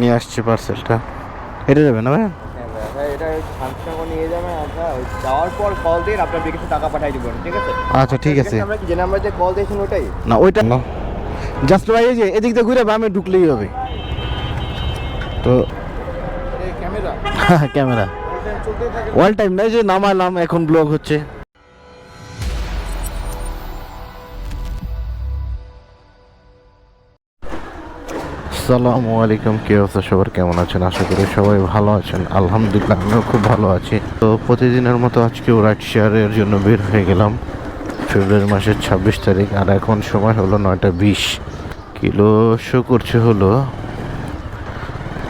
নিয়ে আসছি পার্সেলটা। এটা যাবে না ভাই? হ্যাঁ ভাই, এটা শান্তিনগর নিয়ে যাবেন। আচ্ছা, যাওয়ার পর কল দিন, আপনার বিকাশে টাকা পাঠিয়ে দেবেন, ঠিক আছে? আচ্ছা ঠিক আছে। আমরা কি যে নাম্বার যে কল দিয়েছেন ওটাই? না ওইটা না, জাস্ট ভাই এই যে এদিক দিয়ে ঘুরে বামে ঢুকলেই হবে। তো ক্যামেরা ক্যামেরা চলতেই থাকে। অল টাইম নাই, যে নামালাম এখন ব্লগ হচ্ছে। আসসালামু আলাইকুম, কে অবস্থা সবার, কেমন আছেন? আশা করি সবাই ভালো আছেন। আলহামদুলিল্লাহ আমিও খুব ভালো আছি। তো প্রতিদিনের মতো আজকেও রাইড শেয়ারের জন্য বের হয়ে গেলাম। ফেব্রুয়ারি মাসের 26 তারিখ, আর এখন সময় হলো 9টা 20। কিলো শো করছে হলো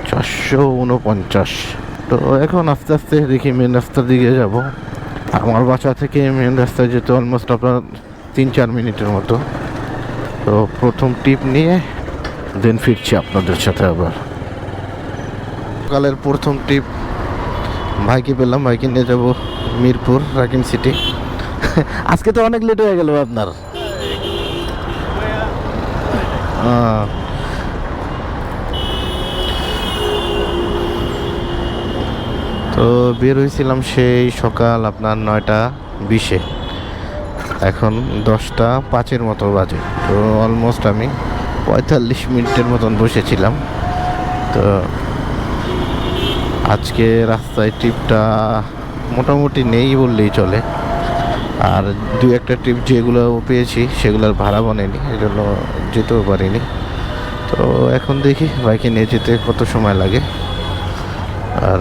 449। তো এখন আস্তে আস্তে দেখি মেন রাস্তার দিকে যাব। আমার বাসা থেকে মেন রাস্তায় যেতে অলমোস্ট আপনার 3-4 মিনিটের মতো। তো প্রথম টিপ নিয়ে দেন ফিরছি আপনাদের সাথে আবার। সকালের প্রথম ট্রিপ ভাইকে পেলাম, ভাইকে নিয়ে যাব মিরপুর রাকিম সিটি। আজকে তো অনেক লেট হয়ে গেল আপনার। তো বের হয়েছিলাম সেই সকাল আপনার 9টা 20-এ, এখন 10টা 5-এর মতো বাজে। তো অলমোস্ট আমি 45 মিনিটের মতন বসেছিলাম। তো আজকে রাস্তায় ট্রিপটা মোটামুটি নেই বললেই চলে। আর দু একটা ট্রিপ যেগুলো পেয়েছি সেগুলোর ভাড়া বনেনি, এই জন্য যেতেও পারিনি। তো এখন দেখি বাইকে নিয়ে যেতে কত সময় লাগে। আর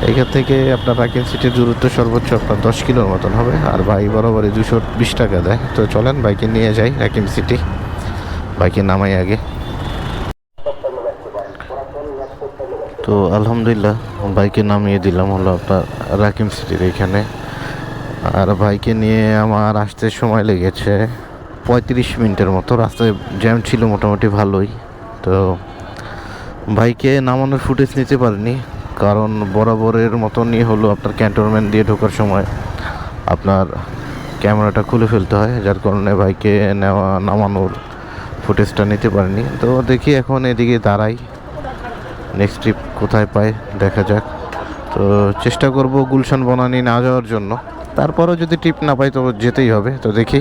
এখান থেকে আপনার রাকিম সিটির দূরত্ব সর্বোচ্চ আপনার 10 কিলোর মতন হবে। আর ভাই বরাবরই 220 টাকা দেয়। তো চলেন বাইকে নিয়ে যাই রাকিম সিটি, বাইকে নামাই আগে। তো আলহামদুলিল্লাহ বাইকে নামিয়ে দিলাম হলো আপনার রাকিম সিটির এখানে। আর বাইকে নিয়ে আমার আসতে সময় লেগেছে 35 মিনিটের মতো। রাস্তায় জ্যাম ছিল মোটামুটি ভালোই। তো বাইকে নামানোর ফুটেজ নিতে পারিনি, কারণ বরাবরের মতনই হলো আপনার ক্যান্টনমেন্ট দিয়ে ঢোকার সময় আপনার ক্যামেরাটা খুলে ফেলতে হয়, যার কারণে বাইকে নামানোর ফুটেজটা নিতে পারিনি। তো দেখি এখন এদিকে দাঁড়াই, নেক্সট ট্রিপ কোথায় পাই দেখা যাক। তো চেষ্টা করব গুলশান বনানী না যাওয়ার জন্য, তারপরও যদি ট্রিপ না পাই তো যেতেই হবে। তো দেখি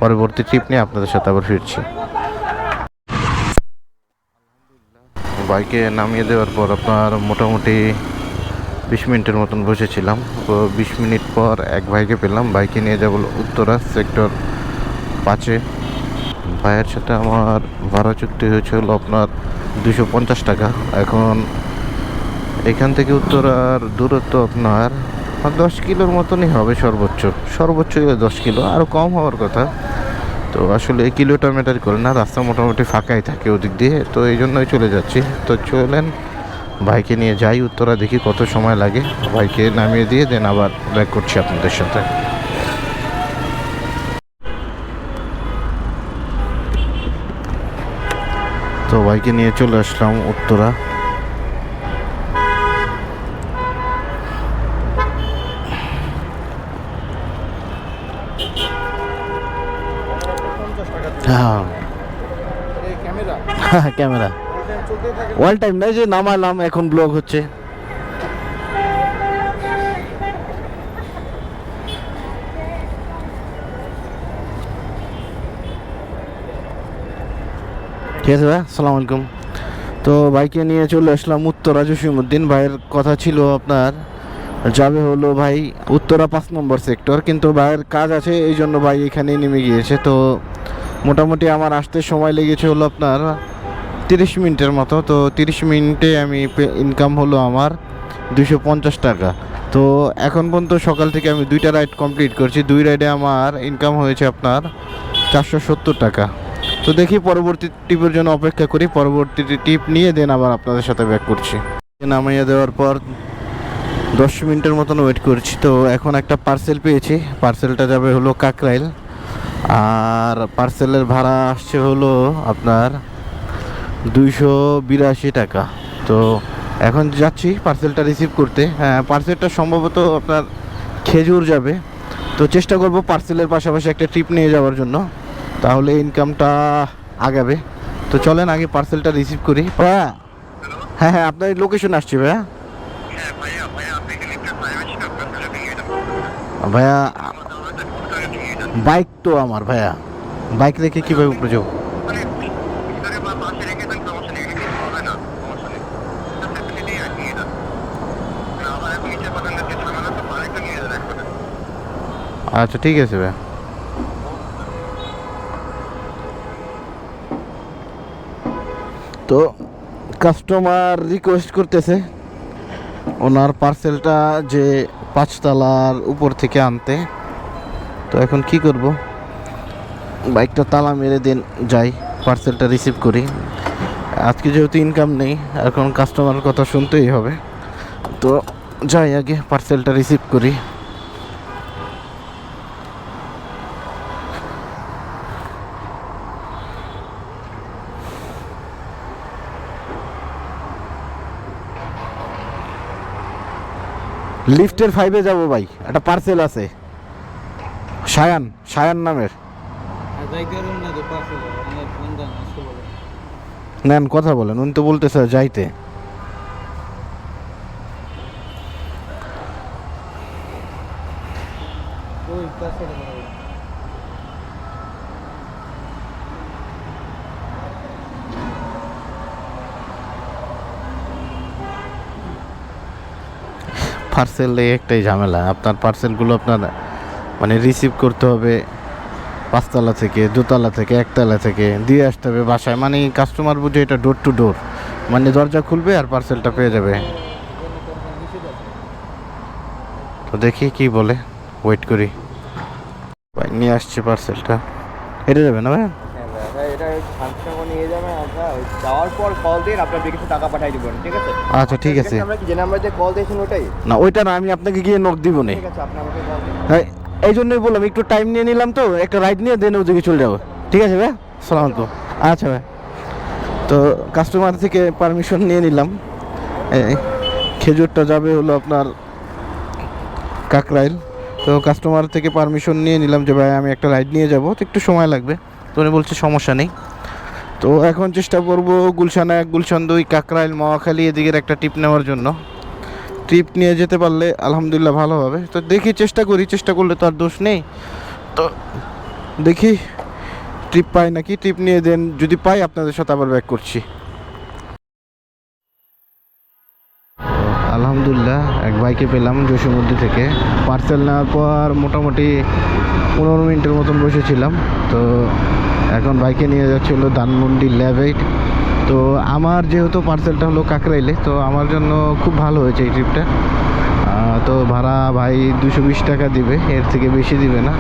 পরবর্তী ট্রিপ নিয়ে আপনাদের সাথে আবার ফিরছি। বাইকে নামিয়ে দেওয়ার পর আপনার মোটামুটি 20 মিনিটের মতন বসেছিলাম। তো 20 মিনিট পর এক ভাইকে পেলাম, বাইকে নিয়ে যাব উত্তরা সেক্টর 5-এ। ভাইয়ের সাথে আমার ভাড়া চুক্তি হয়েছিল আপনার 250 টাকা। এখন এখান থেকে উত্তরার দূরত্ব আপনার 10 কিলোর মতনই হবে সর্বোচ্চ 10 কিলো, আরও কম হওয়ার কথা। তো আসলে এই কিলোটা ম্যাটার করে না, রাস্তা মোটামুটি ফাঁকাই থাকে ওদিক দিয়ে, তো এই জন্যই চলে যাচ্ছি। তো চলেন বাইকে নিয়ে যাই উত্তরা, দেখি কত সময় লাগে। বাইকে নামিয়ে দিয়ে দেন আবার ব্যাক করছি আপনাদের সাথে। তো বাইকে নিয়ে চলে আসলাম উত্তরা। হ্যাঁ ক্যামেরা অল টাইম নাই, যে নামালাম এখন ব্লগ হচ্ছে। ঠিক আছে ভাই, আসসালামু আলাইকুম। তো বাইকে নিয়ে চলে আসলাম উত্তরা জসিমউদ্দিন। ভাইয়ের কথা ছিল আপনার যাবে হলো ভাই উত্তরা 5 নম্বর সেক্টর, কিন্তু ভাইয়ের কাজ আছে এই জন্য ভাই এখানেই নেমে গিয়েছে। তো মোটামুটি আমার আসতে সময় লেগেছে হলো আপনার 30 মিনিটের মতো। তো 30 মিনিটে আমি ইনকাম হলো আমার 250 টাকা। তো এখন পর্যন্ত সকাল থেকে আমি 2টা রাইড কমপ্লিট করছি, 2 রাইডে আমার ইনকাম হয়েছে আপনার 470 টাকা। তো দেখি পরবর্তী টিপের জন্য অপেক্ষা করি, পরবর্তী টিপ নিয়ে দেন আবার আপনাদের সাথে ব্যাক করছি। নামিয়ে দেওয়ার পর 10 মিনিটের মতন ওয়েট করছি। তো এখন একটা পার্সেল পেয়েছি, পার্সেলটা যাবে হলো কাকরাইল। আর পার্সেলের ভাড়া আসছে হলো আপনার 282 টাকা। তো এখন যাচ্ছি পার্সেলটা রিসিভ করতে। হ্যাঁ, পার্সেলটা সম্ভবত আপনার খেজুর যাবে। তো চেষ্টা করব পার্সেলের পাশাপাশি একটা ট্রিপ নিয়ে যাওয়ার জন্য, তাহলে ইনকামটা আগাবে। তো চলেন আগে পার্সেলটা রিসিভ করি। হ্যাঁ হ্যাঁ, আপনার লোকেশন আসছি ভাইয়া। হ্যাঁ ভাইয়া, আপনি কি লিফটের পায়ে আছেন? আপনার কাছে নিয়ে যান। ভাইয়া আমার তাহলে তো ফোন করে নিয়ে যান। বাইক তো আমার ভাইয়া, বাইক রেখে কীভাবে উপরে যাবো? মানে ভিতরে বা পাশে রেখে দেন, সমস্যা নেই, এখানে কিছু হবে না, সমস্যা নেই। আপনি নিয়ে যান। আবার এখন নিচে পাঠানোর যে ঝামেলা, তো আরেকটা নিয়ে যান একবারে। আচ্ছা ঠিক আছে ভাইয়া। তো কাস্টমার রিকোয়েস্ট করতেছে ওনার পার্সেলটা যে 5 তলার উপর থেকে আনতে। তো এখন কি করব, বাইকটা তালা মেরে দিন, যাই পার্সেলটা রিসিভ করি। আজকে যেহেতু ইনকাম নেই, এখন কাস্টমারের কথা শুনতেই হবে। তো যাই আগে পার্সেলটা রিসিভ করি। লিফটের 5-এ যাবো ভাই, একটা পার্সেল আছে সায়ান নামের। নেন, কথা বলেন, উনি তো বলতেছে যাইতে। পার্সেলে একটাই ঝামেলা, আপনার পার্সেলগুলো আপনার মানে রিসিভ করতে হবে 5 তলা থেকে, 2 তলা থেকে, 1 তলা থেকে দিয়ে আসতে হবে বাসায়। মানে কাস্টমার বুঝে এটা ডোর টু ডোর, মানে দরজা খুলবে আর পার্সেলটা পেয়ে যাবে। তো দেখি কি বলে, ওয়েট করি। ভাই নিয়ে আসছি পার্সেলটা, হেঁটে যাবে না ভাই? হ্যাঁ ভাই, এটা শান্তিনগর নিয়ে যাবেন। আচ্ছা, যাওয়ার পর কল দিন, আপনার কিছু টাকা পাঠিয়ে দেবেন, ঠিক আছে? আচ্ছা ঠিক আছে। আমরা কি যে নাম্বারে কল দিয়েছেন ওটাই? না ওইটা না, আমি আপনাকে গিয়ে নোট দিব না। ঠিক আছে, আপনি আমাকে কল দিন। হ্যাঁ, এই জন্যই বললাম একটু টাইম নিয়ে নিলাম, তো একটা রাইড নিয়ে দেন ওদিকে চলে যাবো। ঠিক আছে ভাই, সালাম আলাইকুম। আচ্ছা ভাই, তো কাস্টমার থেকে পারমিশন নিয়ে নিলাম। এই খেজুরটা যাবে হলো আপনার কাকরাইল। তো কাস্টমার থেকে পারমিশন নিয়ে নিলাম যে ভাই আমি একটা রাইড নিয়ে যাব, তো একটু সময় লাগবে। তো উনি বলছে সমস্যা নেই। তো এখন চেষ্টা করব গুলশান 1, গুলশান 2, কাকরাইল, মহাখালী এদিকের একটা ট্রিপ নেওয়ার জন্য। ট্রিপ নিয়ে যেতে পারলে আলহামদুলিল্লাহ ভালো হবে। তো দেখি, চেষ্টা করি, চেষ্টা করলে তো আর দোষ নেই। তো দেখি ট্রিপ পাই নাকি, ট্রিপ নিয়ে দেন যদি পাই আপনাদের সাথে আবার ব্যাক করছি। আলহামদুলিল্লাহ এক বাইকে পেলাম জসীমউদ্দিন থেকে। পার্সেল নেওয়ার পর মোটামুটি 15 মিনিটের মতন বসেছিলাম। তো এখন বাইকে নিয়ে যাচ্ছে হলো ধানমন্ডি ল্যাব 8। তো আমার যেহেতু পার্সেলটা হলো কাকরাইলে, তো আমার জন্য খুব ভালো হয়েছে এই ট্রিপটা। তো ভাড়া ভাই 220 টাকা দিবে, এর থেকে বেশি দিবে না।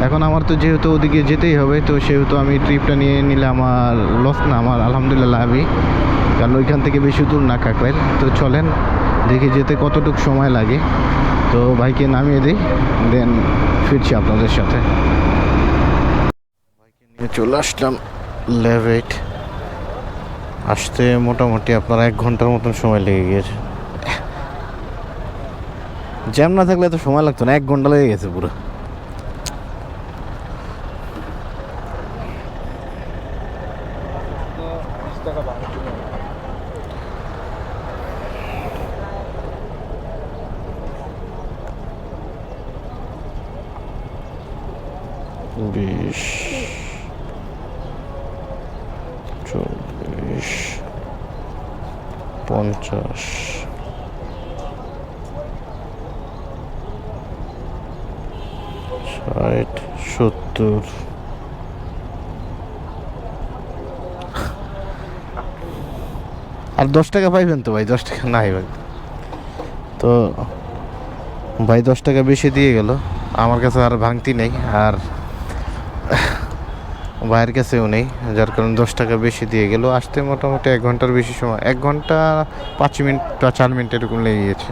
এখন আমার তো যেহেতু ওদিকে যেতেই হবে, তো সেহেতু আমি ট্রিপটা নিয়ে নিলে আমার লস না, আমার আলহামদুলিল্লাহ লাভই, কারণ ওইখান থেকে বেশি দূর না কাকরাইল। তো চলেন দেখি যেতে কতটুকু সময় লাগে। তো ভাইকে নামিয়ে দিই, দেন ফিরছি আপনাদের সাথে। বাইকে নিয়ে চলে আসলাম ল্যাব 8। আসতে মোটামুটি আপনার 1 ঘন্টার মতন সময় লেগে গিয়েছে। জ্যাম না থাকলে তো সময় লাগতো না, 1 ঘন্টা লেগে গেছে পুরো। বিশ, 40, 50, 60, 70। আর 10 টাকা পাইবেন তো ভাই? 10 টাকা নাই ভাই। তো ভাই 10 টাকা বেশি দিয়ে গেল, আমার কাছে আর ভাঙতি নেই, আর ভাইয়ের কাছেও নেই, যার কারণে 10 টাকা বেশি দিয়ে গেল। আসতে মোটামুটি 1 ঘন্টার বেশি সময়, 1 ঘন্টা 5 মিনিট বা 4 মিনিট এরকম লেগে গেছে।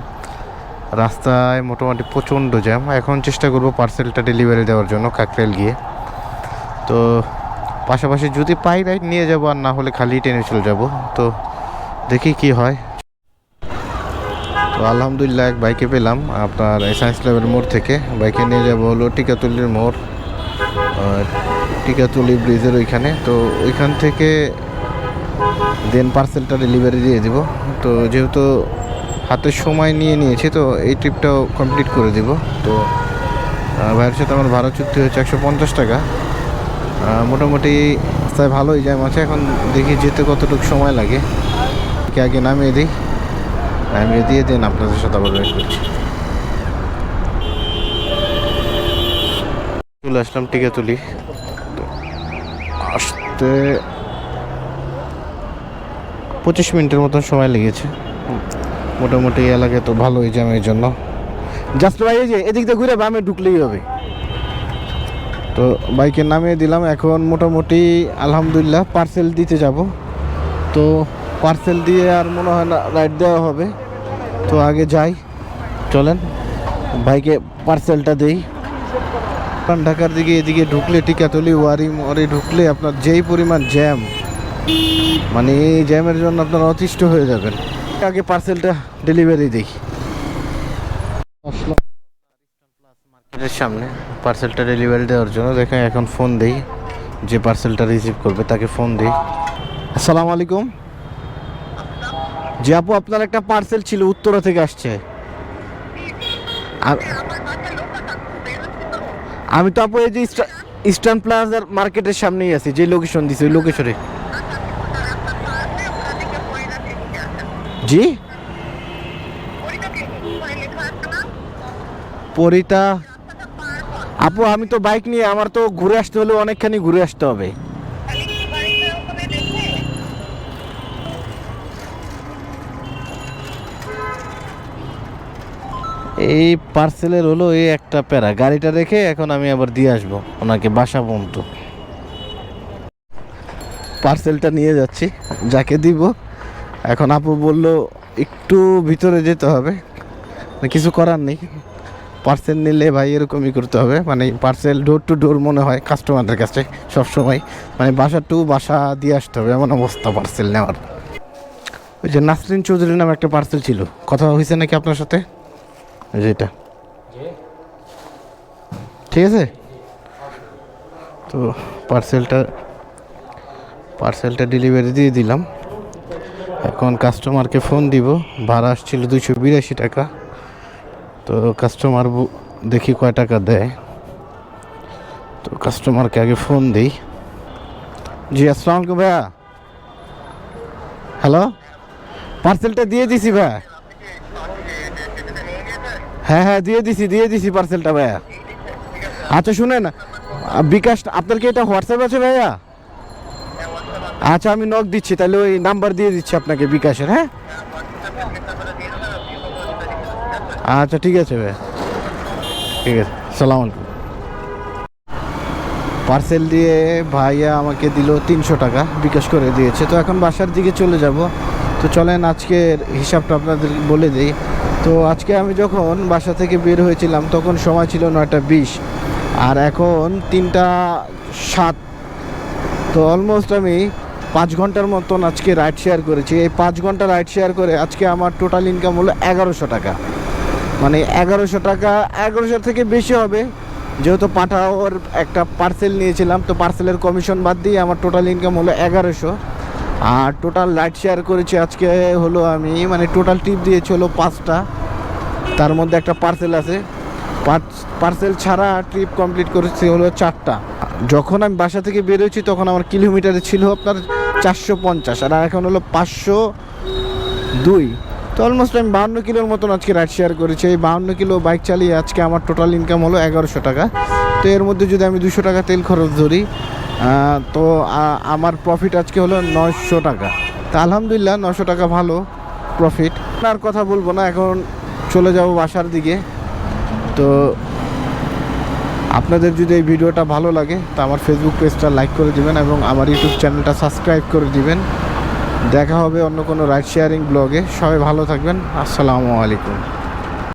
রাস্তায় মোটামুটি প্রচণ্ড জ্যাম। এখন চেষ্টা করব পার্সেলটা ডেলিভারি দেওয়ার জন্য কাকরাইল গিয়ে। তো পাশাপাশি যদি পাই রাইড নিয়ে যাব, আর না হলে খালি ট্রেনে চলে যাব। তো দেখি কি হয়। তো আলহামদুলিল্লাহ এক বাইকে পেলাম আপনার সায়েন্স ল্যাবের মোড় থেকে। বাইকে নিয়ে যাব হলো টিকাতুলির মোড়, টিকাতুলি ব্রিজের ওইখানে। তো ওইখান থেকে দেন পার্সেলটা ডেলিভারি দিয়ে দিব। তো যেহেতু হাতে সময় নিয়েছি, তো এই ট্রিপটাও কমপ্লিট করে দিব। তো ভাইয়ের সাথে আমার ভাড়া চুক্তি হয়েছে 150 টাকা। মোটামুটি রাস্তায় ভালোই জ্যাম আছে। এখন দেখি যেতে কতটুকু সময় লাগে। আগে নামিয়ে দিই, নামিয়ে দিয়ে দেন আপনাদের সাথে আবার ওয়েট করছি। চলে আসলাম টিকাতুলি। তো আসতে 25 মিনিটের মতন সময় লেগেছে। মোটামুটি এই এলাকায় তো ভালোই জ্যামের জন্য। জাস্ট ভাই এই যে এদিক দিয়ে ঘুরে বামে ঢুকলেই হবে। তো বাইকে নামিয়ে দিলাম। এখন মোটামুটি আলহামদুলিল্লাহ পার্সেল দিতে যাব। তো পার্সেল দিয়ে আর মনে হয় না রাইড দেওয়া হবে। তো আগে যাই, চলেন বাইকে পার্সেলটা দেই। ঢাকার দিকে এদিকে ঢুকলে টিকাতলি ওয়ারি ঢুকলে আপনার যেই পরিমাণ জ্যাম, মানে এই জ্যামের জন্য আপনারা অতিষ্ঠ হয়ে যাবেন। আগে পার্সেলটা ডেলিভারি দিই। মার্কেটের সামনে পার্সেলটা ডেলিভারি দেওয়ার জন্য দেখেন। এখন ফোন দেই, যে পার্সেলটা রিসিভ করবে তাকে ফোন দিই। আসসালামু আলাইকুম। জি আপু, আপনার একটা পার্সেল ছিল, উত্তরা থেকে আসছে। আমি তো আপু এই যে ইস্টার্ন প্লাজার মার্কেটের সামনেই আছি, যে লোকেশন দিছে ওই লোকেশনে। জি পরিতা আপু, আমি তো বাইক নিয়ে, আমার তো ঘুরে আসতে হলে অনেকখানি ঘুরে আসতে হবে। এই পার্সেলের হলো এই একটা প্যারা, গাড়িটা রেখে এখন আমি আবার দিয়ে আসবো ওনাকে বাসা পর্যন্ত। পার্সেলটা নিয়ে যাচ্ছি, যাকে দিব। এখন আপু বললো একটু ভিতরে যেতে হবে, কিছু করার নেই। পার্সেল নিলে ভাই এরকমই করতে হবে, মানে পার্সেল ডোর টু ডোর মনে হয় কাস্টমারদের কাছে সবসময়, মানে বাসা টু বাসা দিয়ে আসতে হবে, এমন অবস্থা পার্সেল নেওয়ার। ওই যে নাসরিন চৌধুরীর নামে একটা পার্সেল ছিল, কথা হয়েছে নাকি আপনার সাথে? যেটা ঠিক আছে। তো পার্সেলটা ডেলিভারি দিয়ে দিলাম। এখন কাস্টমারকে ফোন দিব। ভাড়া আসছিল 282 টাকা। তো কাস্টমার দেখি কয় টাকা দেয়। তো কাস্টমারকে আগে ফোন দিই। জি আসসালামু আলাইকুম ভাইয়া। হ্যালো, পার্সেলটা দিয়ে দিছি ভাইয়া। হ্যাঁ দিয়ে দিছি পার্সেলটা ভাইয়া। আচ্ছা শুনেন, বিকাশ আপনার কি এটা হোয়াটসঅ্যাপ আছে ভাইয়া? আচ্ছা আমি নক দিচ্ছি, তাহলে ওই নাম্বার দিয়ে দিচ্ছি আপনাকে বিকাশের। হ্যাঁ আচ্ছা ঠিক আছে ভাইয়া, ঠিক আছে। সালাম আলাইকুম। পার্সেল দিয়ে ভাইয়া আমাকে দিল 300 টাকা, বিকাশ করে দিয়েছে। তো এখন বাসার দিকে চলে যাব। তো চলেন আজকের হিসাবটা আপনাদের বলে দিই। তো আজকে আমি যখন বাসা থেকে বের হয়েছিলাম তখন সময় ছিল 9:20, আর এখন 3:07। তো অলমোস্ট আমি 5 ঘন্টার মতন আজকে রাইড শেয়ার করেছি। এই 5 ঘন্টা রাইড শেয়ার করে আজকে আমার টোটাল ইনকাম হলো 1100 টাকা। মানে 1100 টাকা, 1100 থেকে বেশি হবে, যেহেতু পাঠাওয়ার একটা পার্সেল নিয়েছিলাম। তো পার্সেলের কমিশন বাদ দিয়ে আমার টোটাল ইনকাম হলো 1100। আর টোটাল রাইড শেয়ার করেছি আজকে হলো আমি, মানে টোটাল টিপ দিয়েছি হলো 5টা, তার মধ্যে একটা পার্সেল আছে। পার্সেল ছাড়া ট্রিপ কমপ্লিট করেছি হলো 4টা। যখন আমি বাসা থেকে বেরোচ্ছি তখন আমার কিলোমিটারে ছিল আপনার 450, আর এখন হলো 502। তো অলমোস্ট আমি 52 কিলোর মতন আজকে রাইড শেয়ার করেছি। এই 52 কিলো বাইক চালিয়ে আজকে আমার টোটাল ইনকাম হলো 1100 টাকা। তো এর মধ্যে যদি আমি 200 টাকা তেল খরচ ধরি, তো আমার প্রফিট আজকে হলো 900 টাকা। তা আলহামদুলিল্লাহ 900 টাকা ভালো প্রফিট। আর কথা বলবো না, এখন চলে যাব বাসার দিকে। তো আপনাদের যদি এই ভিডিওটা ভালো লাগে তো আমার ফেসবুক পেজটা লাইক করে দিবেন এবং আমার ইউটিউব চ্যানেলটা সাবস্ক্রাইব করে দিবেন। দেখা হবে অন্য কোনো রাইড শেয়ারিং ব্লগে। সবাই ভালো থাকবেন। আসসালামু আলাইকুম।